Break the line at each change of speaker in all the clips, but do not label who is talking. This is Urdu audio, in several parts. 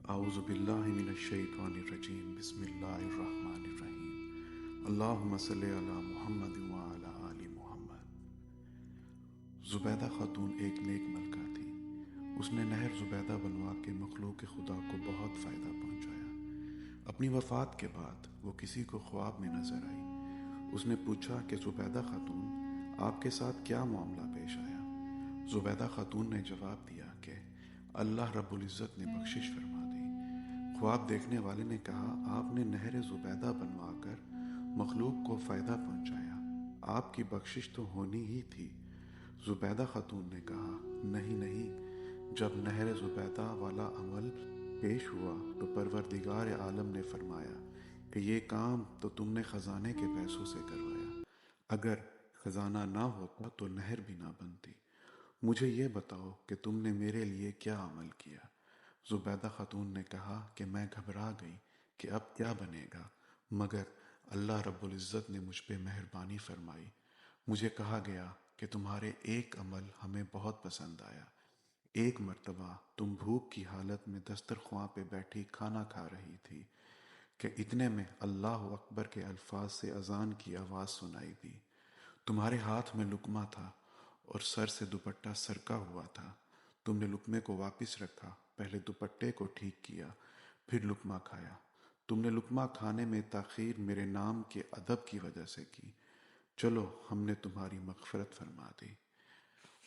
اعوذ باللہ من الشیطان الرجیم بسم اللہ الرحمن الرحیم اللہم صلی علی محمد وعلی آل محمد۔ زبیدہ خاتون ایک نیک ملکہ تھی۔ اس نے نہر زبیدہ بنوا کے مخلوق خدا کو بہت فائدہ پہنچایا۔ اپنی وفات کے بعد وہ کسی کو خواب میں نظر آئی۔ اس نے پوچھا کہ زبیدہ خاتون، آپ کے ساتھ کیا معاملہ پیش آیا؟ زبیدہ خاتون نے جواب دیا کہ اللہ رب العزت نے بخشش فرما دی۔ خواب دیکھنے والے نے کہا، آپ نے نہر زبیدہ بنوا کر مخلوق کو فائدہ پہنچایا، آپ کی بخشش تو ہونی ہی تھی۔ زبیدہ خاتون نے کہا، نہیں، جب نہر زبیدہ والا عمل پیش ہوا تو پروردگار عالم نے فرمایا کہ یہ کام تو تم نے خزانے کے پیسوں سے کروایا، اگر خزانہ نہ ہوتا تو نہر بھی نہ بنتی۔ مجھے یہ بتاؤ کہ تم نے میرے لیے کیا عمل کیا؟ زبیدہ خاتون نے کہا کہ میں گھبرا گئی کہ اب کیا بنے گا، مگر اللہ رب العزت نے مجھ پہ مہربانی فرمائی۔ مجھے کہا گیا کہ تمہارے ایک عمل ہمیں بہت پسند آیا۔ ایک مرتبہ تم بھوک کی حالت میں دسترخواں پہ بیٹھی کھانا کھا رہی تھی کہ اتنے میں اللہ اکبر کے الفاظ سے اذان کی آواز سنائی دی۔ تمہارے ہاتھ میں لقمہ تھا اور سر سے دوپٹہ سرکا ہوا تھا۔ تم نے لقمے کو واپس رکھا، پہلے دوپٹے کو ٹھیک کیا، پھر لقمہ کھایا۔ تم نے لقمہ کھانے میں تاخیر میرے نام کے ادب کی وجہ سے کی۔ چلو، ہم نے تمہاری مغفرت فرما دی۔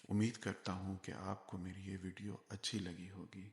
امید کرتا ہوں کہ آپ کو میری یہ ویڈیو اچھی لگی ہوگی۔